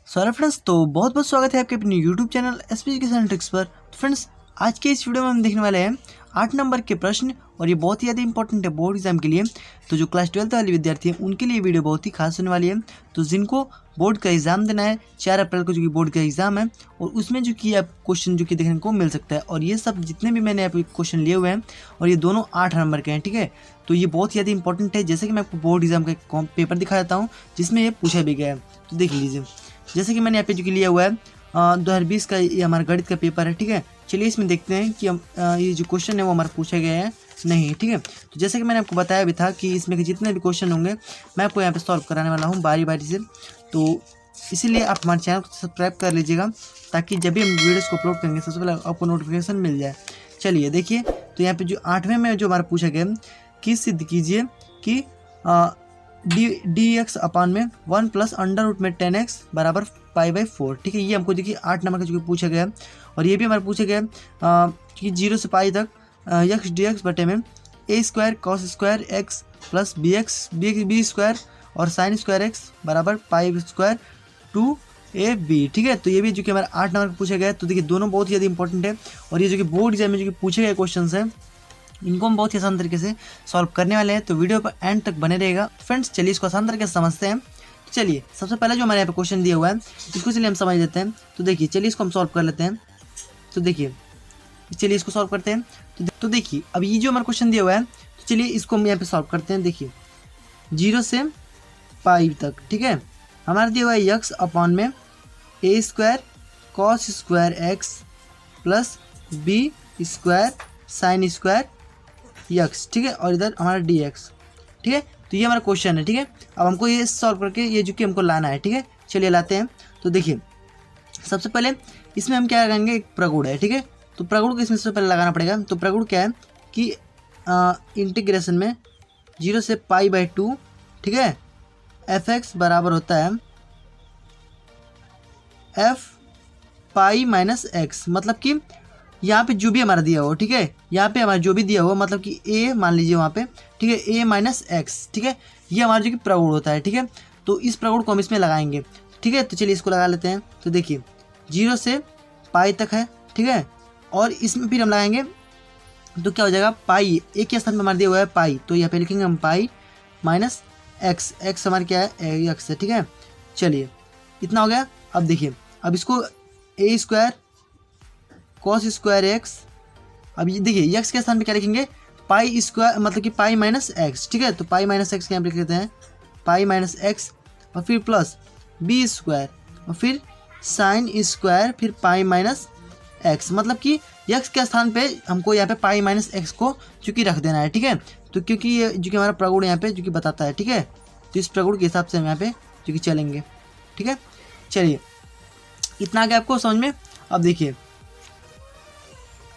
Sorry friends, तो बहुत बहुत स्वागत है आपके अपने YouTube channel SP education tricks पर। तो फ्रेंड्स, आज के इस वीडियो में हम देखने वाले हैं 8 नंबर के प्रश्न और ये बहुत ही ज़्यादा इंपॉर्टेंट है बोर्ड एग्जाम के लिए। तो जो क्लास 12 वाले विद्यार्थी हैं उनके लिए वीडियो बहुत ही खास होने वाली है। तो जिनको बोर्ड का एग्जाम देना है 4 अप्रैल को, जो कि बोर्ड का एग्जाम है, और उसमें जो कि आप क्वेश्चन जो कि देखने को मिल सकता है। और ये सब जितने भी मैंने आपके क्वेश्चन लिए हुए हैं और ये दोनों 8 नंबर के हैं, ठीक है। तो ये बहुत ही ज़्यादा इंपॉर्टेंट है। जैसे कि मैं आपको बोर्ड एग्जाम का पेपर दिखा देता हूँ जिसमें ये पूछा भी गया है। तो देख लीजिए, जैसे कि मैंने यहाँ पे जो कि लिया हुआ है 2020 का ये हमारा गणित का पेपर है, ठीक है। चलिए इसमें देखते हैं कि हम ये जो क्वेश्चन है वो हमारा पूछा गया है नहीं, ठीक है। तो जैसे कि मैंने आपको बताया भी था कि इसमें के जितने भी क्वेश्चन होंगे मैं आपको यहाँ पे सॉल्व कराने वाला हूँ बारी बारी से। तो इसीलिए आप हमारे चैनल को सब्सक्राइब कर लीजिएगा ताकि जब भी हम वीडियोज़ को अपलोड करेंगे सबसे पहले आपको नोटिफिकेशन मिल जाए। चलिए देखिए, तो यहाँ पे जो 8वें में जो हमारा पूछा गया कि सिद्ध कीजिए कि डी एक्स अपान में 1 प्लस अंडर रूट में 10x बराबर π/4, ठीक है। ये हमको देखिए 8 नंबर का जो पूछा गया है। और ये भी हमारा पूछा गया कि 0 से पाई तक x dx बटे में a² cos square x plus b square और साइन स्क्वायर x बराबर π² 2ab, ठीक है। तो ये भी जो कि हमारा 8 नंबर का पूछा गया है। तो देखिए दोनों बहुत ही ज़्यादा इंपॉर्टेंट है और ये जो कि बोर्ड एग्जाम में जो कि पूछे गए क्वेश्चन हैं इनको हम बहुत ही आसान तरीके से सॉल्व करने वाले हैं। तो वीडियो पर एंड तक बने रहेगा फ्रेंड्स। चलिए इसको आसान तरीके से समझते हैं। चलिए सबसे पहले जो हमारे यहाँ पे क्वेश्चन दिया हुआ है इसको चलिए हम समझ लेते हैं। तो देखिए चलिए इसको हम सॉल्व कर लेते हैं। तो देखिए चलिए इसको सॉल्व करते हैं। तो देखिए अब ये जो हमारा क्वेश्चन दिया हुआ है, तो चलिए इसको हम यहाँ पे सॉल्व करते हैं। देखिए 0 से पाई तक, ठीक है, हमारा दिया हुआ है यक्स अपॉन में a² cos square x plus b square sine square x, ठीक है, और इधर हमारा dx, ठीक है। तो ये हमारा क्वेश्चन है, ठीक है। अब हमको ये सॉल्व करके ये जो कि हमको लाना है, ठीक है। चलिए लाते हैं। तो देखिए सबसे पहले इसमें हम क्या लगाएंगे, एक प्रगुण है, ठीक है। तो प्रगुण को इसमें सबसे पहले लगाना पड़ेगा। तो प्रगुण क्या है कि इंटीग्रेशन में 0 से π/2, ठीक है, fx बराबर होता है f पाई माइनस x, मतलब कि यहाँ पे जो भी हमारा दिया हो, ठीक है, यहाँ पे हमारा जो भी दिया हो मतलब कि a मान लीजिए वहाँ पे, ठीक है, a माइनस एक्स, ठीक है, ये हमारा जो कि प्रगुण होता है, ठीक है। तो इस प्रगुण को हम इसमें लगाएंगे, ठीक है। तो चलिए इसको लगा लेते हैं। तो देखिए 0 से पाई तक है, ठीक है, और इसमें फिर हम लगाएंगे तो क्या हो जाएगा, पाई एक के स्थान पर हमारा दिया हुआ है पाई, तो यहाँ पे लिखेंगे हम पाई माइनस एक्स, एक्स हमारा क्या है एक्स है, ठीक है। चलिए इतना हो गया। अब देखिए अब इसको a² cos स्क्वायर x, अब ये देखिए x के स्थान पे क्या लिखेंगे, पाई स्क्वायर, मतलब कि पाई माइनस एक्स, ठीक है। तो पाई माइनस एक्स यहाँ पे लिख लेते हैं, पाई माइनस एक्स, और फिर प्लस बी स्क्वायर, और फिर साइन स्क्वायर, फिर पाई माइनस एक्स, मतलब कि x के स्थान पे हमको यहाँ पे पाई माइनस एक्स को चूँकि रख देना है, ठीक है। तो क्योंकि ये जो कि हमारा प्रगुण यहाँ पे जो कि बताता है, ठीक है। तो इस प्रगुण के हिसाब से हम यहाँ पे जो कि चलेंगे, ठीक है। चलिए इतना आ गया आपको समझ में। अब देखिए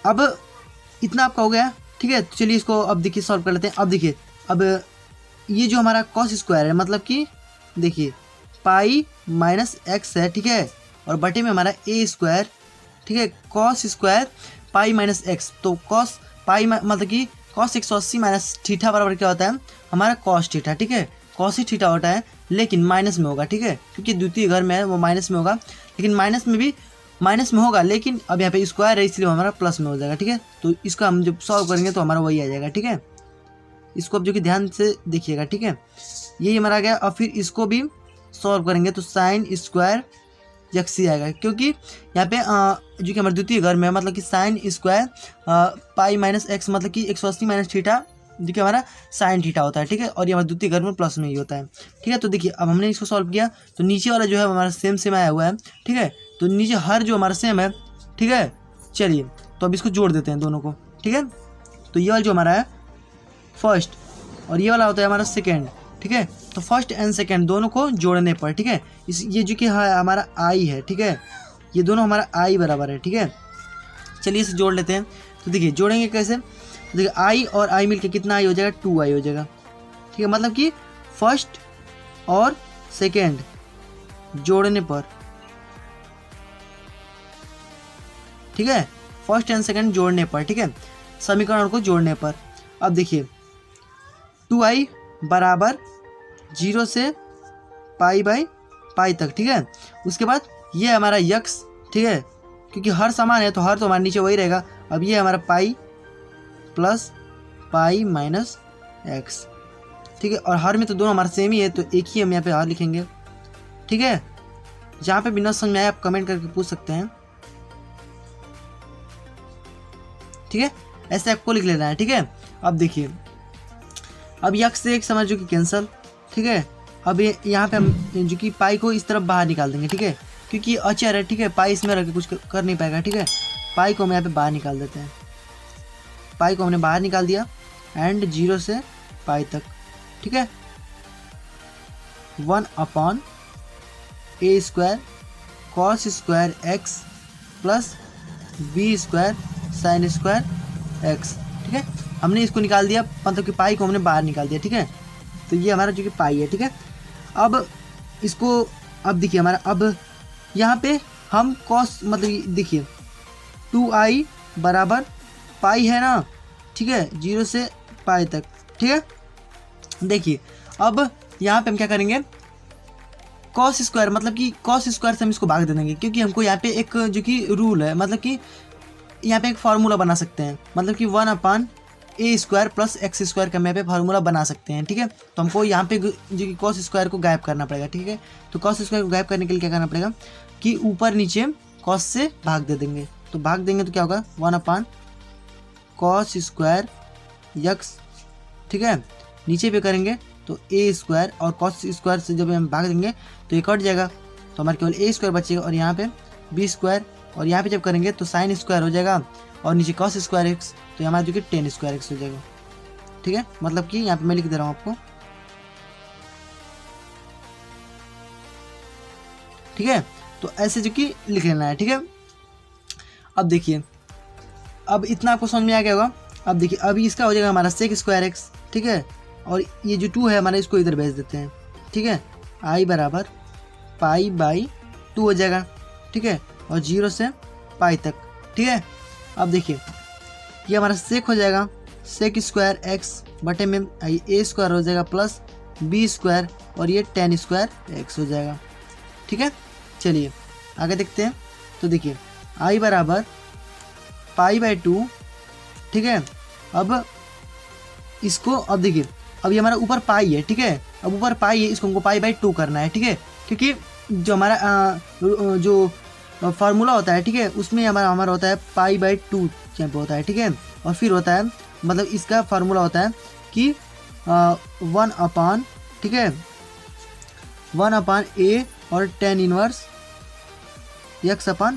अब इतना आपका हो गया, ठीक है। तो चलिए इसको अब देखिए सॉल्व कर लेते हैं। अब देखिए अब ये जो हमारा cos स्क्वायर है, मतलब कि देखिए पाई माइनस एक्स है, ठीक है, और बटे में हमारा a², ठीक है, cos square pi minus x. तो cos पाई मतलब कि cos 180 माइनस थीटा बराबर क्या होता है, हमारा cos थीटा, ठीक है। cos ही थीटा होता है लेकिन माइनस में होगा, ठीक है, क्योंकि द्वितीय घर में है वो माइनस में होगा, लेकिन माइनस में भी माइनस में होगा, लेकिन अब यहाँ पे स्क्वायर है इसलिए हमारा प्लस में हो जाएगा, ठीक है। तो इसका हम जब सॉल्व करेंगे तो हमारा वही आ जाएगा, ठीक है। इसको अब जो कि ध्यान से देखिएगा, ठीक है, यही हमारा आ गया। और फिर इसको भी सॉल्व करेंगे तो साइन स्क्वायर यक्स ही आएगा, क्योंकि यहाँ पे जो कि हमारे द्वितीय घर में है, मतलब कि sine square pi minus x, मतलब कि 180 माइनस थीटा जो कि हमारा साइन थीटा होता है, ठीक है, और ये हमारे द्वितीय घर में प्लस में ही होता है, ठीक है। तो देखिए अब हमने इसको सॉल्व किया तो नीचे वाला जो है हमारा सेम आया हुआ है, ठीक है। तो नीचे हर जो हमारा सेम है, ठीक है। चलिए तो अब इसको जोड़ देते हैं दोनों को, ठीक है। तो ये वाला जो हमारा है फर्स्ट और ये वाला होता है हमारा सेकेंड, ठीक है। तो फर्स्ट एंड सेकेंड दोनों को जोड़ने पर, ठीक है, इस ये जो कि हमारा आई है, ठीक है, ये दोनों हमारा आई बराबर है, ठीक है। चलिए इसे जोड़ लेते हैं। तो देखिए जोड़ेंगे कैसे, तो देखिए आई और आई मिलके कितना आई हो जाएगा, 2i हो जाएगा, ठीक है। मतलब कि फर्स्ट और सेकेंड जोड़ने पर, ठीक है, फर्स्ट एंड सेकेंड जोड़ने पर, ठीक है, समीकरण को जोड़ने पर। अब देखिए 2i बराबर 0 से π/4, पाई तक, ठीक है। उसके बाद ये हमारा यक्स, ठीक है, क्योंकि हर समान है तो हर तो हमारे नीचे वही रहेगा। अब ये हमारा pi plus pi minus x, ठीक है, और हर में तो दोनों हमारा सेम ही है तो एक ही हम यहाँ पे हर लिखेंगे, ठीक है। जहाँ पे बिना समझ में आए आप कमेंट करके पूछ सकते हैं, ठीक है, ऐसे आपको लिख लेना है, ठीक है। अब देखिए, अब यक्स से एक समझो कि कैंसल, ठीक है। अब ये यहाँ पे हम जो कि पाई को इस तरफ बाहर निकाल देंगे, ठीक है, क्योंकि अचर है, ठीक है, पाई इसमें रख के कुछ कर नहीं पाएगा, ठीक है। पाई को हम यहाँ पे बाहर निकाल देते हैं, पाई को हमने बाहर निकाल दिया एंड 0 से पाई तक, ठीक है। 1/a² cos square x plus b² sin square x, ठीक है। हमने इसको निकाल दिया, मतलब कि पाई को हमने बाहर निकाल दिया, ठीक है। तो ये हमारा जो कि पाई है, ठीक है। अब इसको, अब देखिए हमारा, अब यहाँ पे हम कॉस, मतलब देखिए 2i बराबर पाई है ना, ठीक है, 0 से पाई तक, ठीक है। देखिए अब यहाँ पे हम क्या करेंगे, कॉस स्क्वायर, मतलब कि कॉस स्क्वायर से हम इसको भाग दे देंगे, क्योंकि हमको यहाँ पे एक जो कि रूल है, मतलब कि यहाँ पे एक फार्मूला बना सकते हैं, मतलब कि 1/a² प्लस x² का हम यहाँ पे फार्मूला बना सकते हैं, ठीक है। तो हमको यहाँ पे जो कि कॉस स्क्वायर को गायब करना पड़ेगा, ठीक है। तो कॉस स्क्वायर को गायब करने के लिए क्या करना पड़ेगा कि ऊपर नीचे कॉस से भाग दे देंगे, तो भाग देंगे तो क्या होगा 1/cos² x, ठीक है। नीचे पे करेंगे तो a² और cos² से जब हम भाग देंगे तो ये कट जाएगा, तो हमारे केवल a² बचेगा, और यहाँ पे b², और यहाँ पे जब करेंगे तो sin स्क्वायर हो जाएगा, और नीचे cos स्क्वायर x, तो हमारा जो कि tan स्क्वायर x हो जाएगा, ठीक है। मतलब कि यहाँ पे मैं लिख दे रहा हूँ आपको, ठीक है। तो ऐसे जो कि लिख लेना है, ठीक है। अब देखिए, अब इतना आपको समझ में आ गया होगा। अब देखिए, अभी इसका हो जाएगा हमारा sec स्क्वायर x, ठीक है, और ये जो 2 है हमारा, इसको इधर भेज देते हैं, ठीक है। i बराबर पाई/2 हो जाएगा, ठीक है, और 0 से पाई तक, ठीक है। अब देखिए, ये हमारा सेक हो जाएगा, सेक स्क्वायर x बटे में a² हो जाएगा प्लस b², और ये tan स्क्वायर x हो जाएगा, ठीक है। चलिए आगे देखते हैं। तो देखिए i बराबर पाई/2, ठीक है। अब इसको, अब देखिए, अब ये हमारा ऊपर पाई है, ठीक है, अब ऊपर पाई है, इसको हमको पाई/2 करना है, ठीक है, क्योंकि जो हमारा जो फार्मूला होता है, ठीक है, उसमें हमारा होता है पाई/2 यहाँ पे होता है, ठीक है। और फिर होता है, मतलब इसका फार्मूला होता है कि 1/, ठीक है, 1/a और tan इनवर्स x/a,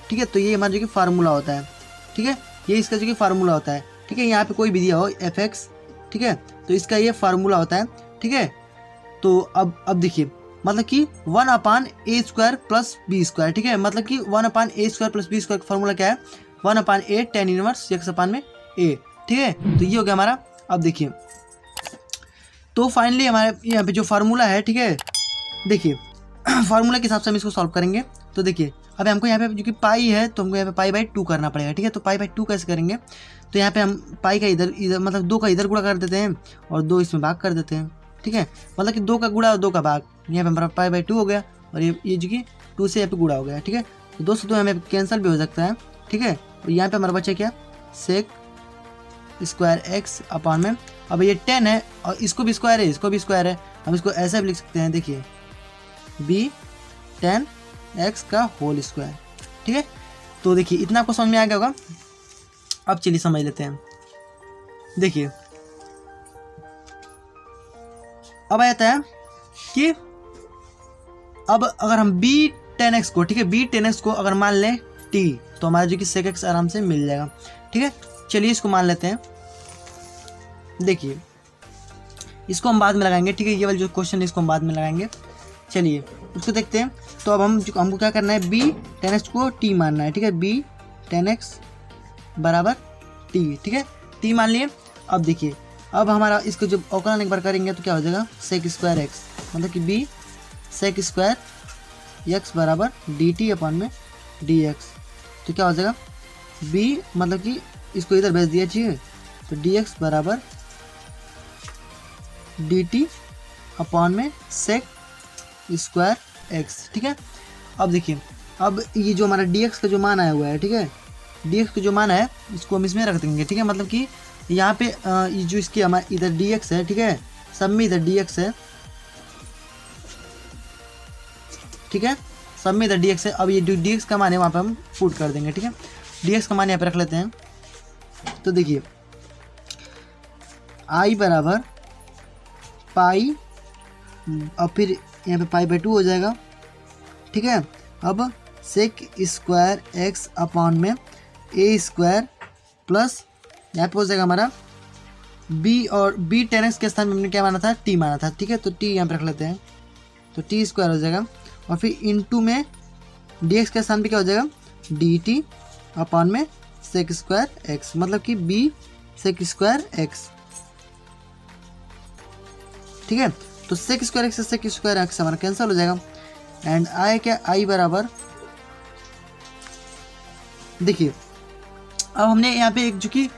ठीक है। तो ये हमारा जो कि फार्मूला होता है, ठीक है, ये इसका जो कि फार्मूला होता है, ठीक है। यहाँ पे कोई भी दिया हो f(x), ठीक है, तो इसका ये फार्मूला होता है, ठीक है। तो अब देखिए, मतलब कि 1/a² प्लस b², ठीक है, मतलब कि 1/a² प्लस b² का फार्मूला क्या है, 1/a tan इनवर्स x/a, ठीक है। तो ये हो गया हमारा। अब देखिए, तो फाइनली हमारे यहाँ पे जो फार्मूला है, ठीक है, देखिए फार्मूला के हिसाब से हम इसको सॉल्व करेंगे। तो देखिए, अब हमको यहाँ पे जो कि पाई है, तो हमको यहाँ पे पाई/2 करना पड़ेगा, ठीक है। तो पाई/2 कैसे करेंगे, तो यहाँ पे हम पाई का इधर मतलब 2 का इधर गुणा कर देते हैं और 2 इसमें भाग कर देते हैं, ठीक है। मतलब कि 2 का गुणा और 2 का भाग, यहाँ पे हमारा पाई/2 हो गया, और ये जो कि 2 से यहाँ पे गुणा हो गया, ठीक है। तो 2 से 2 हमें कैंसिल भी हो सकता है, ठीक है। और यहाँ पे हमारा बचा क्या, सेक स्क्वायर x/, में अब ये 10 है, और इसको भी स्क्वायर है, इसको भी स्क्वायर है, हम इसको ऐसा भी लिख सकते हैं, देखिए b tan x का होल स्क्वायर, ठीक है। तो देखिए, इतना आपको समझ में आ गया होगा। अब चलिए समझ लेते हैं। देखिए, अब आता है कि अब अगर हम b tan x को, ठीक है, b tan x को अगर मान लें t, तो हमारा जो कि sec x आराम से मिल जाएगा, ठीक है। चलिए इसको मान लेते हैं। देखिए, इसको हम बाद में लगाएंगे, ठीक है, ये वाला जो क्वेश्चन है इसको हम बाद में लगाएंगे। चलिए उसको देखते हैं। तो अब हमको क्या करना है, b tan x को t मानना है, ठीक है, b tan x बराबर t, ठीक है, t मान लिए। अब देखिए, अब हमारा इसको जब अवकलन एक बार करेंगे तो क्या हो जाएगा, sec स्क्वायर x, मतलब कि b sec स्क्वायर x बराबर dt/, में dx, तो क्या हो जाएगा, b मतलब कि इसको इधर भेज दिया, ठीक है, तो dx बराबर dt/, में sec स्क्वायर एक्स, ठीक है। अब देखिए, अब ये जो हमारा डी एक्स का जो मान आया हुआ है, ठीक है, डी एक्स का जो मान है इसको हम इसमें रख देंगे, ठीक है। मतलब कि यहाँ पे ये जो इसकी हमारा इधर डी एक्स है, ठीक है, सब में इधर डी एक्स है, ठीक है, सब में इधर डी एक्स है। अब ये जो डी एक्स का मान है वहाँ पे हम पुट कर देंगे, ठीक है। डी एक्स का मान यहाँ पे रख लेते हैं। तो देखिए आई बराबर पाई, और फिर यहाँ पे पाई बाई 2 हो जाएगा, ठीक है। अब सेक स्क्वायर एक्स अपॉन में ए स्क्वायर प्लस यहाँ पे हो जाएगा हमारा बी, और बी 10x के स्थान में हमने क्या माना था, टी माना था, ठीक है। तो टी यहाँ पे रख लेते हैं, तो टी स्क्वायर हो जाएगा, और फिर इनटू में डी एक्स के स्थान पे क्या हो जाएगा, डी टी अपॉन में सेक स्क्वायर एक्स, मतलब कि बी सेक स्क्वायर एक्स, ठीक है। तो सेक स्क्वायर एक्स से सेक स्क्वायर एक्स हमारा कैंसिल हो जाएगा। एंड आई क्या, आई बराबर, देखिए अब हमने यहाँ पे एक जो कि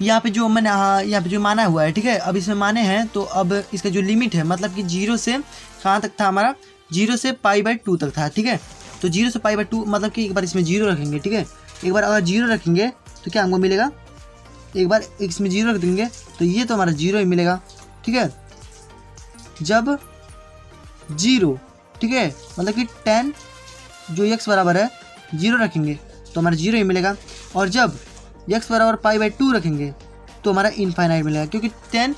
यहाँ पे जो मैंने यहाँ पे जो माना हुआ है, ठीक है, अब इसमें माने हैं, तो अब इसका जो लिमिट है मतलब कि 0 से कहाँ तक था हमारा, 0 से पाई बाई 2 तक था, ठीक है। तो 0 से पाई बाई 2 मतलब कि एक बार इसमें 0 रखेंगे, ठीक है। एक बार अगर 0 रखेंगे तो क्या हमको मिलेगा, एक बार इसमें 0 रख देंगे तो ये तो हमारा 0 ही मिलेगा, ठीक है। जब 0, ठीक है, मतलब कि 10 जो x बराबर है 0 रखेंगे तो हमारा 0 ही मिलेगा, और जब x बराबर पाई बाई 2 रखेंगे तो हमारा इनफाइनाइट मिलेगा, क्योंकि 10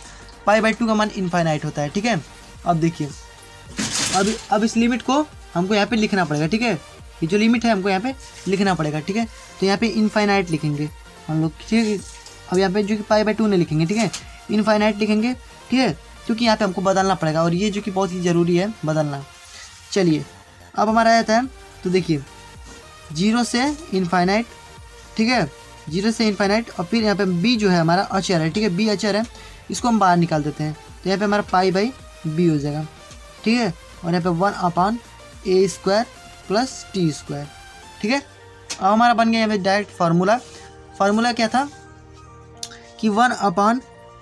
पाई बाई 2 का मान इनफाइनाइट होता है, ठीक है। अब देखिए, अब इस लिमिट को हमको यहाँ पे लिखना पड़ेगा, ठीक है। ये जो लिमिट है हमको यहाँ पे लिखना पड़ेगा, ठीक है। तो यहाँ पे इनफाइनाइट लिखेंगे हम लोग, ठीक है। अब यहाँ पे जो कि पाई बाई 2 नहीं लिखेंगे, ठीक है, इनफाइनाइट लिखेंगे, ठीक है, क्योंकि यहाँ पे हमको बदलना पड़ेगा, और ये जो कि बहुत ही ज़रूरी है बदलना। चलिए अब हमारा आता है, तो देखिए 0 से इनफाइनाइट, ठीक है, 0 से इनफाइनाइट, और फिर यहाँ पे b जो है हमारा अचर है, ठीक है, b अचर है, इसको हम बाहर निकाल देते हैं, तो यहाँ पे हमारा पाई बाई b हो जाएगा, ठीक है। और यहाँ पे 1 अपॉन ए स्क्वायर प्लस टी स्क्वायर, ठीक है। अब हमारा बन गया यहाँ पे डायरेक्ट फार्मूला क्या था कि 1 अपॉन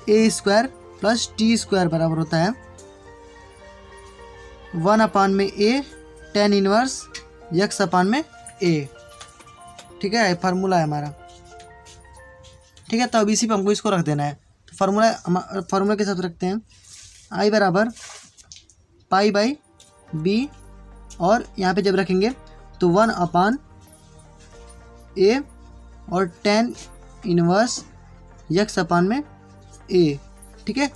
ए स्क्वायर प्लस टी स्क्वायर बराबर होता है 1 अपॉन में ए tan इनवर्स x अपॉन में a, ठीक है, फार्मूला है हमारा, ठीक है। तो अब इसी पे हमको इसको रख देना है। तो फार्मूला के साथ रखते हैं, आई बराबर पाई बाई बी, और यहाँ पे जब रखेंगे तो 1 अपॉन ए और tan इनवर्स x अपॉन में a, ठीक है।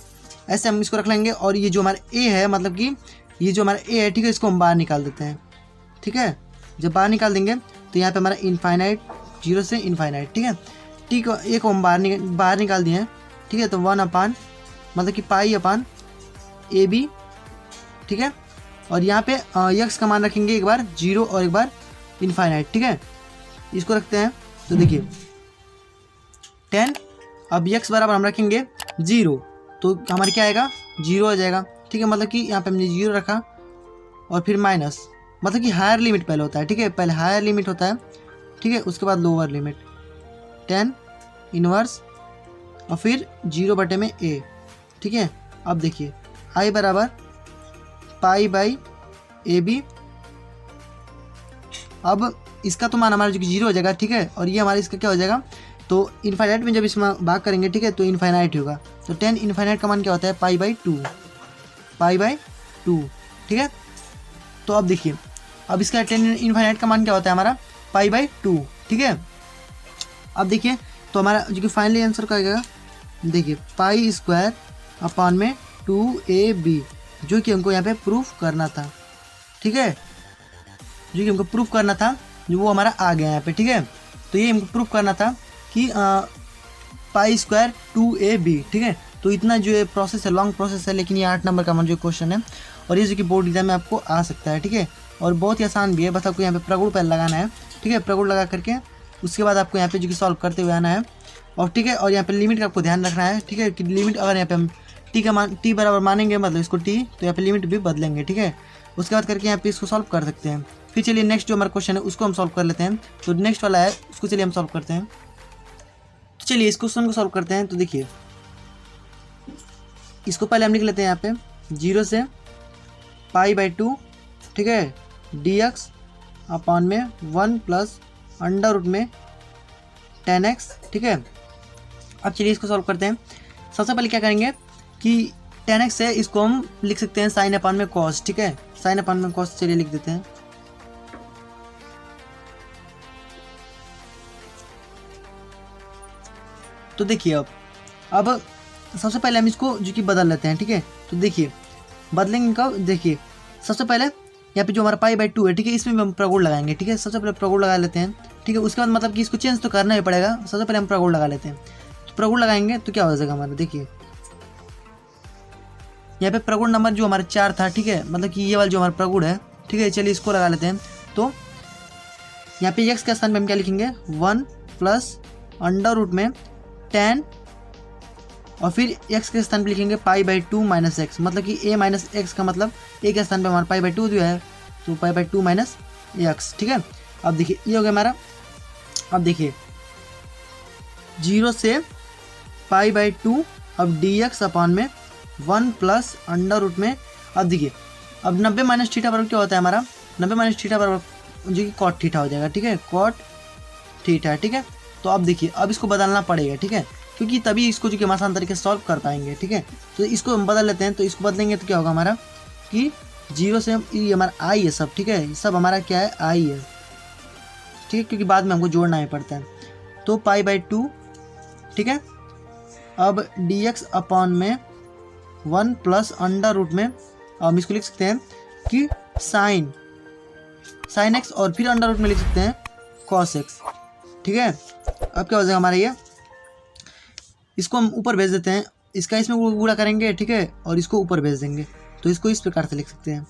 ऐसे हम इसको रख लेंगे, और ये जो हमारा a है, मतलब कि ये जो हमारा a है, ठीक है, इसको हम बाहर निकाल देते हैं, ठीक है। जब बाहर निकाल देंगे तो यहाँ पे हमारा इनफाइनाइट 0 से इनफाइनाइट, ठीक है, टी को ए को हम बाहर निकाल दिए हैं, ठीक है। तो 1 अपान मतलब कि पाई अपान ए बी, ठीक है। और यहाँ पे यक्स का मान रखेंगे एक बार 0 और एक बार इनफाइनाइट, ठीक है। इसको रखते हैं तो देखिए 10, अब यक्स बराबर हम रखेंगे 0, तो हमारे क्या आएगा 0 हो जाएगा, ठीक है। मतलब कि यहाँ पे हमने 0 रखा और फिर माइनस, मतलब कि हायर लिमिट पहले होता है, ठीक है, पहले हायर लिमिट होता है, ठीक है, उसके बाद लोअर लिमिट 10 इनवर्स और फिर 0 बटे में a, ठीक है। अब देखिए आई बराबर पाई बाई ए बी, अब इसका तो मान हमारा जो कि 0 हो जाएगा, ठीक है, और ये हमारा इसका क्या हो जाएगा, तो इनफाइनाइट में जब इसमें भाग करेंगे, ठीक है, तो इनफाइनाइट होगा। तो 10 इनफाइनाइट का मान क्या होता है पाई बाई 2, ठीक है। तो अब देखिए अब इसका 10 इनफाइनाइट का मान क्या होता है हमारा पाई बाई 2, ठीक है। अब देखिए तो हमारा जो कि फाइनली आंसर क्या आएगा, देखिए पाई स्क्वायर अपान में 2ab, जो कि हमको यहाँ पे प्रूफ करना था, ठीक है, जो कि हमको प्रूफ करना था, जो वो हमारा आ गया यहाँ पे, ठीक है। तो ये हमको प्रूफ करना था कि पाई स्क्वायर 2ab, ठीक है। तो इतना जो है प्रोसेस है, लॉन्ग प्रोसेस है, लेकिन ये 8 नंबर का हमारा जो क्वेश्चन है, और ये जो कि बोर्ड एग्जाम में आपको आ सकता है, ठीक है। और बहुत ही आसान भी है, बस आपको यहाँ पे प्रगुण पहले लगाना है, ठीक है, प्रगुण लगा करके उसके बाद आपको यहाँ पे जो कि सॉल्व करते हुए आना है, और ठीक है। और यहाँ पे लिमिट का आपको ध्यान रखना है, ठीक है, कि लिमिट अगर यहाँ पे हम टी का मान टी बराबर मानेंगे, मतलब इसको टी, तो यहाँ पे लिमिट भी बदलेंगे, ठीक है। उसके बाद करके यहाँ पे इसको सॉल्व कर सकते हैं। फिर चलिए नेक्स्ट जो हमारा क्वेश्चन है उसको हम सॉल्व कर लेते हैं। तो नेक्स्ट वाला है उसको चलिए हम सॉल्व करते हैं। तो चलिए इस क्वेश्चन को सॉल्व करते हैं। तो देखिए इसको पहले हम लिख लेते हैं यहाँ पे 0 से पाई बाई 2 ठीक है, dx अपॉन में 1 प्लस अंडर रूट में 10x, ठीक है। अब चलिए इसको सॉल्व करते हैं। सबसे पहले क्या करेंगे कि 10x है, इसको हम लिख सकते हैं साइन अपॉन में कॉस, ठीक है, साइन अपॉन में कॉस, चलिए लिख देते हैं। तो देखिए अब सबसे पहले हम इसको जो कि बदल लेते हैं, ठीक है। तो देखिए बदलेंगे कब, देखिए सबसे पहले यहाँ पे जो हमारा π/2 है, ठीक है, इसमें भी हम प्रगुण लगाएंगे, ठीक है। सबसे पहले प्रगुण लगा लेते हैं, ठीक है। उसके बाद मतलब कि इसको चेंज तो करना ही पड़ेगा, सबसे पहले हम प्रगुण लगा लेते हैं। तो प्रगुण लगाएंगे तो क्या हो जाएगा हमारा, देखिए यहाँ पे प्रगुण नंबर जो हमारा 4 था, ठीक है, मतलब कि ये वाला जो हमारा प्रगुण है, ठीक है। चलिए इसको लगा लेते हैं। तो यहाँ पे x के स्थान पे हम क्या लिखेंगे, 1 प्लस अंडर रूट में 10 और फिर x के स्थान पे लिखेंगे π/2 माइनस एक्स, मतलब कि a माइनस एक्स का मतलब a के स्थान पे हमारा π/2 जो है, तो π/2 माइनस एक्स, ठीक है। अब देखिए ये हो गया हमारा। अब देखिए 0 से π/2, अब dx अपॉन में 1 प्लस अंडर रूट में, अब देखिए अब 90 माइनस थीटा बराबर क्या होता है हमारा, 90 माइनस थीटा बराबर जो कि कॉट थीटा हो जाएगा, ठीक है, कॉट थीटा, ठीक है। तो अब देखिए अब इसको बदलना पड़ेगा, ठीक है, क्योंकि तभी इसको जो कि हम आसान तरीके से सॉल्व कर पाएंगे, ठीक है। तो इसको हम बदल लेते हैं। तो इसको बदलेंगे तो क्या होगा हमारा कि 0 से ये हमारा आई है सब, ठीक है, सब हमारा क्या है, आई है, ठीक है, क्योंकि बाद में हमको जोड़ना ही पड़ता है। तो π/2, ठीक है। अब dx अपॉन में 1 प्लस अंडर रूट में, हम इसको लिख सकते हैं कि साइन x और फिर अंडर रूट में लिख सकते हैं cos x, ठीक है। अब क्या हो जाएगा हमारा, ये इसको हम ऊपर भेज देते हैं, इसका इसमें गुणा करेंगे, ठीक है, और इसको ऊपर भेज देंगे। तो इसको इस प्रकार से लिख सकते हैं,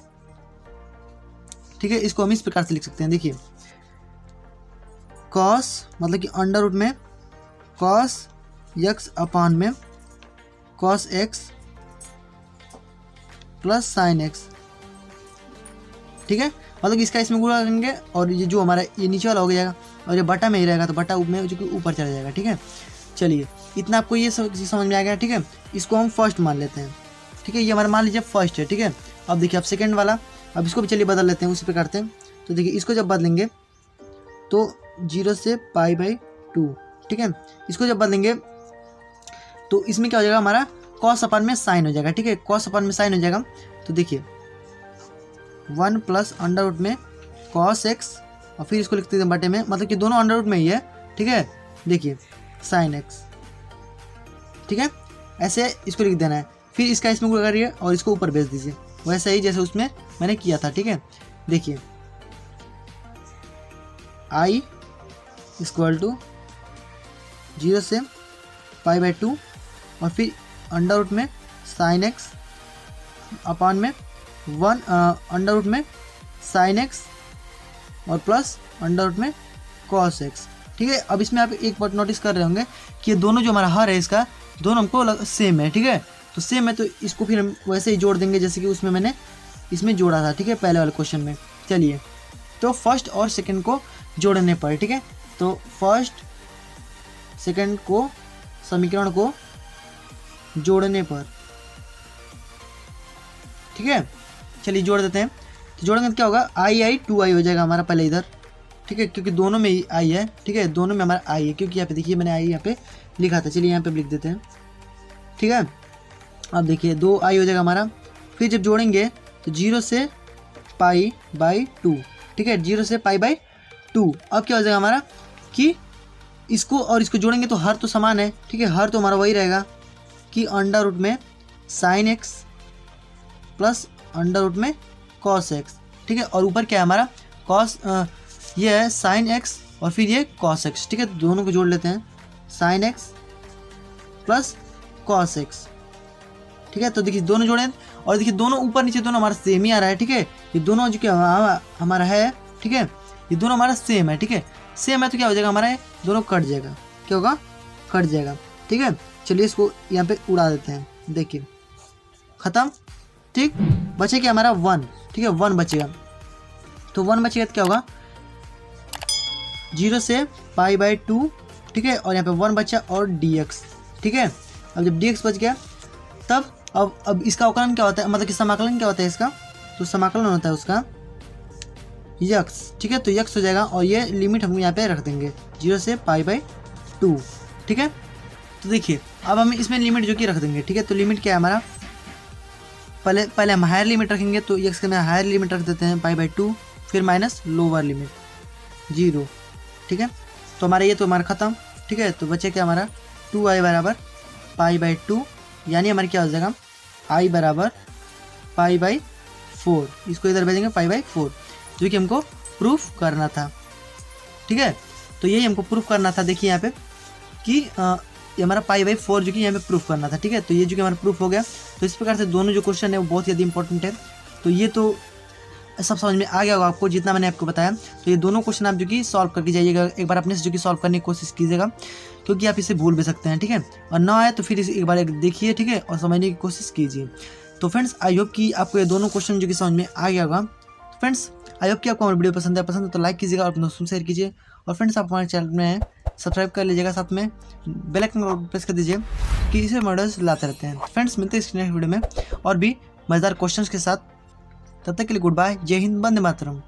ठीक है, इसको हम इस प्रकार से लिख सकते हैं। देखिए cos मतलब कि अंडर रूट में cos x अपॉन में cos x plus sign x, ठीक है, मतलब कि इसका इसमें गुणा करेंगे और ये जो हमारा ये नीचे वाला हो जाएगा और ये बटा में ही रहेगा, तो बटा में जो कि ऊपर चला जाएगा, ठीक है। चलिए इतना आपको ये समझ में आ गया, ठीक है। इसको हम फर्स्ट मान लेते हैं, ठीक है, ये हमारा मान लीजिए फर्स्ट है, ठीक है। अब देखिए अब सेकंड वाला, अब इसको भी चलिए बदल लेते हैं, उसी पे करते हैं। तो देखिए इसको जब बदलेंगे तो 0 से π/2, ठीक है, इसको जब बदलेंगे तो इसमें क्या हो जाएगा हमारा cos अपन में साइन हो जाएगा, ठीक है, cos अपन में साइन हो जाएगा। तो देखिए 1 प्लस अंडर रूट में cos x और फिर इसको लिखते हैं बटे में, मतलब कि दोनों अंडर रूट में ही है, ठीक है। देखिए साइन x, ठीक है, ऐसे इसको लिख देना है, फिर इसका इसमें गुणा करिए और इसको ऊपर भेज दीजिए, वैसे ही जैसे उसमें मैंने किया था, ठीक है। देखिए i इक्वल टू 0 से π/2 और फिर अंडर रूट में साइन x अपॉन में 1 अंडर रूट में साइन x और प्लस अंडर रूट में cos x, ठीक है। अब इसमें आप एक बात नोटिस कर रहे होंगे कि ये दोनों जो हमारा हर है इसका दोनों हमको सेम है, ठीक है, तो सेम है, तो इसको फिर हम वैसे ही जोड़ देंगे जैसे कि उसमें मैंने इसमें जोड़ा था, ठीक है, पहले वाले क्वेश्चन में। चलिए तो फर्स्ट और सेकंड को जोड़ने पर, ठीक है, तो फर्स्ट सेकंड को समीकरण को जोड़ने पर, ठीक है, चलिए जोड़ देते हैं। तो जोड़ेंगे तो क्या होगा, i 2i हो जाएगा हमारा पहले इधर, ठीक है, क्योंकि दोनों में ही i है, ठीक है, दोनों में हमारा i है, क्योंकि यहाँ पे देखिए मैंने i यहाँ पे लिखा था, चलिए यहाँ पे लिख देते हैं, ठीक है। अब देखिए 2i हो जाएगा हमारा, फिर जब जोड़ेंगे तो 0 से π/2, ठीक है, 0 से π/2। अब क्या हो जाएगा हमारा कि इसको और इसको जोड़ेंगे तो हर तो समान है, ठीक है, हर तो हमारा वही रहेगा कि अंडर रूट में sine x plus under root में cos x, ठीक है, और ऊपर क्या है हमारा cos, ये है साइन x और फिर ये cos x, ठीक है, दोनों को जोड़ लेते हैं, sine x plus cos x, ठीक है। तो देखिए दोनों जोड़े और देखिए दोनों ऊपर नीचे दोनों हमारा सेम ही आ रहा है, ठीक है, ये दोनों जो क्या हमारा है, ठीक है, ये दोनों हमारा सेम है, ठीक है, सेम है, तो क्या हो जाएगा हमारा दोनों कट जाएगा, क्या होगा, कट जाएगा, ठीक है। चलिए इसको यहाँ पे उड़ा देते हैं, देखिए खत्म, ठीक, बचे क्या हमारा 1, ठीक है, 1 बचेगा। तो 1 बचेगा तो क्या होगा 0 से π/2, ठीक है, और यहाँ पे 1 बचा और dx, ठीक है। अब जब dx बच गया तब अब इसका अवकलन क्या होता है, मतलब कि समाकलन क्या होता है इसका, तो समाकलन होता है उसका यक्स, ठीक है, तो यक्स हो जाएगा और ये लिमिट हम यहाँ पे रख देंगे 0 से π/2, ठीक है। तो देखिए अब हम इसमें लिमिट जो कि रख देंगे, ठीक है। तो लिमिट क्या है हमारा, पहले हम हायर लिमिट रखेंगे, तो यक्स के में हायर लिमिट रख देते हैं π/2, फिर माइनस लोअर लिमिट 0, ठीक है। तो हमारा ये तो हमारा ख़त्म, ठीक है। तो बचे क्या हमारा 2i बराबर π/2, यानी हमारे क्या हो जाएगा i बराबर π/4, इसको इधर भेजेंगे π/4, जो कि हमको प्रूफ करना था, ठीक है। तो यही हमको प्रूफ करना था। देखिए यहाँ पे कि ये हमारा π/4 जो कि यहाँ पे प्रूफ करना था, ठीक है। तो ये जो कि हमारा प्रूफ हो गया। तो इस प्रकार से दोनों जो क्वेश्चन है वो बहुत ही ज़्यादा इंपॉर्टेंट है। तो ये तो सब समझ में आ गया होगा आपको जितना मैंने आपको बताया। तो ये दोनों क्वेश्चन आप जो कि सॉल्व करके जाइएगा, एक बार अपने से जो कि सॉल्व करने की कोशिश कीजिएगा, क्योंकि आप इसे भूल भी सकते हैं, ठीक है। और ना आए तो फिर इसे एक बार देखिए, ठीक है, और समझने की कोशिश कीजिए। तो फ्रेंड्स आई होप कि आपको ये दोनों क्वेश्चन जो कि समझ में आ गया होगा। तो फ्रेंड्स आई होप कि आपको हमारी वीडियो पसंद है तो लाइक कीजिएगा और अपने दोस्तों शेयर कीजिए। और फ्रेंड्स आप हमारे चैनल में सब्सक्राइब कर लीजिएगा, साथ में बेल आइकन प्रेस कर दीजिए कि इसे मॉडल्स लाते रहते हैं। फ्रेंड्स मिलते हैं इस नेक्स्ट वीडियो में और भी मज़ेदार क्वेश्चंस के साथ। तब तक के लिए गुड बाय, जय हिंद, वंदे मातरम।